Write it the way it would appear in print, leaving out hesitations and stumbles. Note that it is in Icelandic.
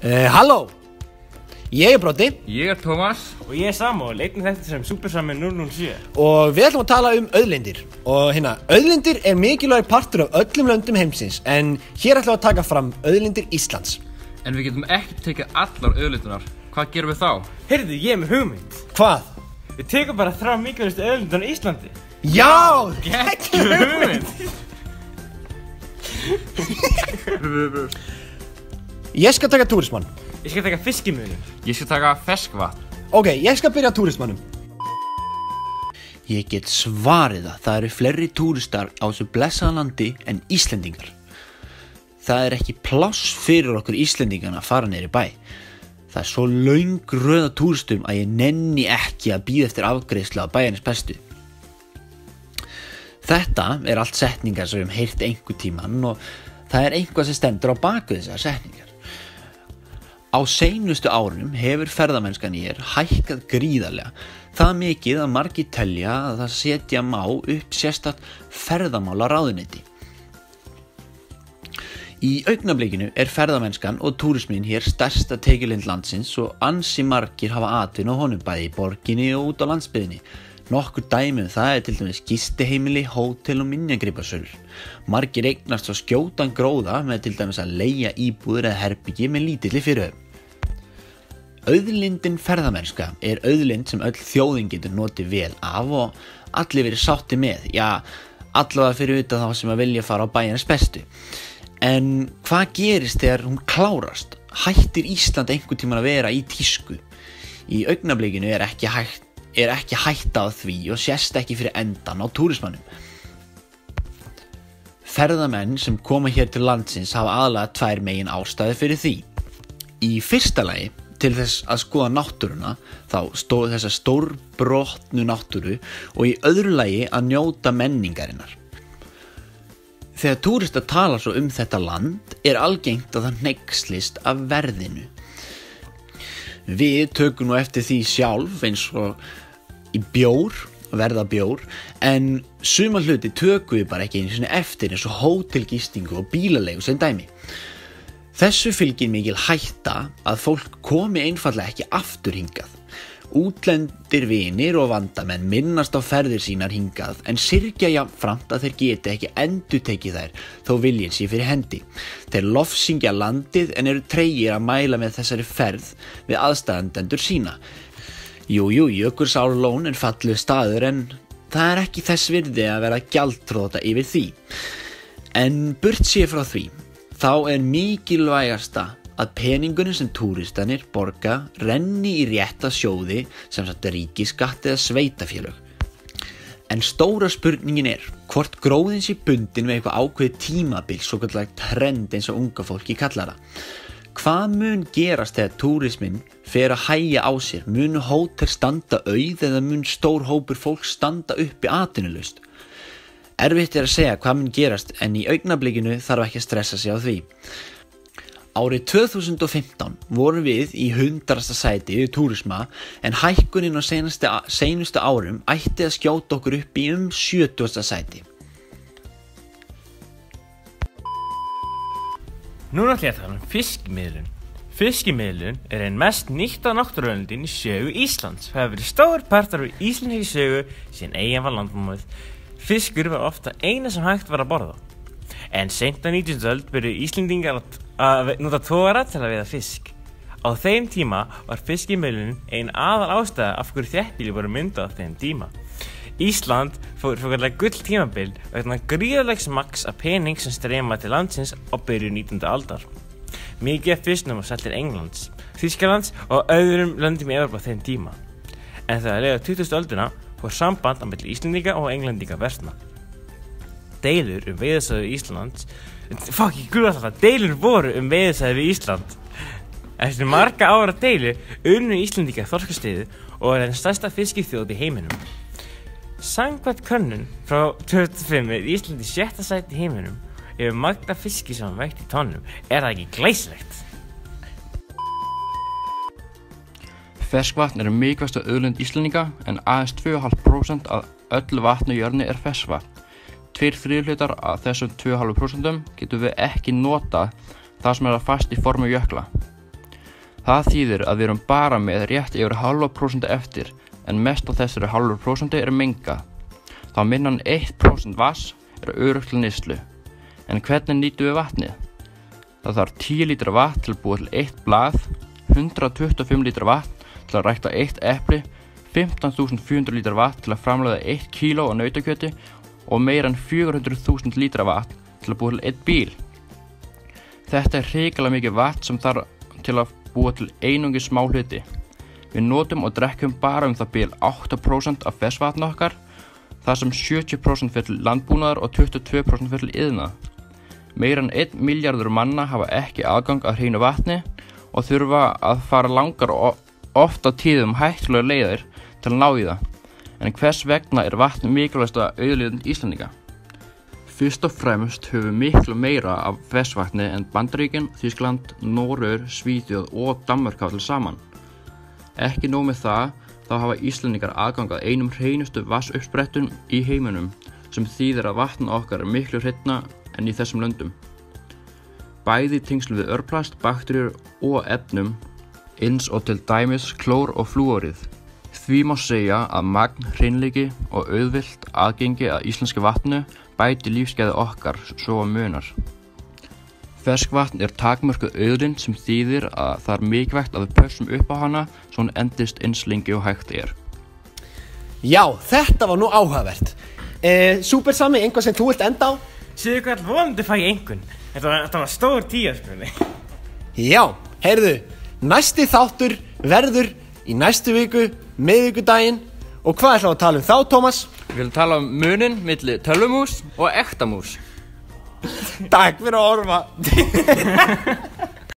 Halló, ég Broddi. Ég Tómas. Og ég Samúel, einnig þetta sem Supersami 007. Og við ætlum að tala auðlindir. Og auðlindir mikilvægur partur af öllum löndum heimsins. En hér ætlum við að taka fram auðlindir Íslands. En við getum ekki tekið allar auðlindunar. Hvað gerum við þá? Heyrðu, ég með hugmynd. Hvað? Við tekum bara 3 mikilvægustu auðlindunar í Íslandi. Já! Geggjuð hugmynd! Ég skal taka túrismann. Ég skal taka fiskimjölin. Ég skal taka ferskvatn. Ok, ég skal byrja á túrismannum. Ég get svarið það eru fleiri túristar á þessu blessaða landi en Íslendingar. Það ekki pláss fyrir okkur Íslendingarna að fara niður í bæ. Það svo löng röð af túristum að ég nenni ekki að bíða eftir afgreiðslu á bæjarins bestu. Þetta allt setningar sem við höfum heyrt einhvern tímann og það eitthvað sem stendur á baku þessar setningar. Á seinustu árum hefur ferðamennskan hækkað gríðarlega. Það mikið að margir telja að það setja má upp sérstakt ferðamálaráðuneyti. Í augnablikinu ferðamennskan og túrismin stærsta tekjulind landsins og ansi margir hafa atvinnu á honum bæði í borginni og út á landsbyggðinni. Nokkur dæmi það til dæmis gistiheimili, hótel og minjagripasölur. Margir eignast svo skjótan gróða með til dæmis að leigja íbúðir eða herbyggi með lítilli fyrirhöfn. Auðlindin ferðamennska auðlind sem öll þjóðin getur notið vel af og allir verið sátti með, allavega fyrir utan þá sem að vilja fara á bæjarins bestu. En hvað gerist þegar hún klárast? Hættir Ísland einhvern tímann að vera í tísku? Í augnablikinu ekki hætta á því og sést ekki fyrir endan á túrismannum. Ferðamenn sem koma hér til landsins hafa aðalega 2 megin ástæður fyrir því. Í fyrsta lagi til þess að skoða náttúruna, þessa stórbrotnu náttúru og í öðru lagi að njóta menningarinnar. Þegar túristar tala svo þetta land algengt að það hneykslist af verðinu. Við tökum nú eftir því sjálf eins og í verða bjór, en suma hluti tökum við bara ekki einu sinni eftir eins og hótelgistingu og bílaleigu sem dæmi. Þessu fylgir mikil hætta að fólk komi einfaldlega ekki aftur hingað. Útlendir vinir og vandamenn minnast á ferðir sínar hingað en syrgja jafnframt að þeir geti ekki endurtekið þær þó viljinn sé fyrir hendi. Þeir lofsyngja landið en eru tregir að mæla með þessari ferð við aðstaðendur sína. Jú, Jökulsárlón fallegur staður en það ekki þess virði að vera gjaldþrota yfir því. En burt séð frá því, þá mikilvægasta að peningunum sem túristanir borga renni í rétta sjóði sem sagt ríkiskatt eða sveitafélög. En stóra spurningin hvort gróðin sé bundin við eitthvað ákveðið tímabil, svokallað trend eins og unga fólki kallar það. Hvað mun gerast þegar túrismin fer að hægja á sér? Mun hótel standa auð eða mun stór hópur fólk standa uppi atvinnulaust? Erfitt að segja hvað mun gerast en í augnablikinu þarf ekki að stressa sig á því. Árið 2015 vorum við í 100. sæti við túrisma en hækkunin á seinustu árum ætti að skjóta okkur upp í 70. sæti. Núna ætla ég að tala fiskimiðlun. Fiskimiðlun ein mest nýtta náttúruauðlindin í sögu Íslands. Það hefur verið stór partur af íslenskri sögu síðan eyjan var landnámið. Fiskur var ofta eina sem hægt var að borða. En seint á 19. öld byrjuðu Íslendingar að nota togara til að veiða fisk. Á þeim tíma var fiskimiðlunin ein aðal ástæða af hverju þéttbýli voru myndað á þeim tíma. Ísland fór svokallaða gulltímabil vegna gríðarlegs magns af pening sem streyma til landsins á byrjun 19. aldar. Mikið af fisknum var selt til Englands, Þýskalands og öðrum löndum í Evrópu á þeim tíma. En þegar leið á 20. öldina fór samband á milli Íslendinga og Englendinga versna. Deilur veiðisvæði Íslands Deilur voru veiðisvæði við Ísland. Eftir marga ára deilu unnu Íslendingar þorskastríðið og einn stærsta fiskiþjóð í heiminum. Samkvæmt könnun frá 2005 Ísland í 6. sæti í heiminum yfir magn af fiski sem veitt í tonnum. Það ekki glæsilegt? Ferskvatn mikilvægasta auðlind Íslendinga en aðeins 2,5% af öllu vatni á jörðinni ferskvatn. 2/3 af þessum 2,5% getum við ekki notað það sem fast í formi jökla. Það þýðir að við erum bara með rétt yfir 0,5% eftir, en mest á þessari 0,5% er mengað. Þá minna en 1% vatns er öruggt til neyslu. En hvernig nýtum við vatnið? Það þarf 10 lítra vatn til að búa til 1 blað, 125 lítra vatn til að rækta 1 epli, 15.400 lítra vatn til að framleiða 1 kíló af nautakjöti og meira en 400.000 lítra vatn til að búa til 1 bíl. Þetta er hrikalega mikið vatn sem þarf til að búa til einungis smá hluti. Við notum og drekkum bara það bil 8% af ferskvatni okkar, þar sem 70% fer til landbúnaðar og 22% fer til iðnað. Meira en 1 milljarður manna hafa ekki aðgang að hreinu vatni og þurfa að fara langar og oft á tíðum hættulegar leiðir til að ná í það. En hvers vegna er vatn mikilvægasta auðlind Íslendinga? Fyrst og fremst höfum við miklu meira af ferskvatni en Bandaríkin, Þýskaland, Noregur, Svíþjóð og Danmörk hafa til saman. Ekki nóg með það, þá hafa Íslendingar aðgang að einum hreinustu vatnsuppsprettum í heiminum, sem þýðir að vatn okkar er miklu hreinna en í þessum löndum. Bæði í tengslum við örplast, bakteríur og efnum, eins og til dæmis klór og flúorið. Því má segja að magn, hreinleiki og auðvilt aðgengi að íslenska vatnu bæti lífsgæði okkar svo að munar. Ferskvatn er takmörkuð auðlind sem þýðir að það er mikilvægt að við pössum upp á hana svo hún endist eins lengi og hægt er. Já, þetta var nú áhugavert. Súper Sami, einhvað sem þú vilt enda á? Sigurkarl, vonandi fæ ég einhvern. Þetta var stór tíðarspurning. Já, heyrðu, næsti þáttur verður í næstu viku, miðvikudaginn. Og hvað ætlum við að tala um þá, Tómas? Við viljum tala um munin milli tölvumús og ektamús. Takk fyrir að horfa.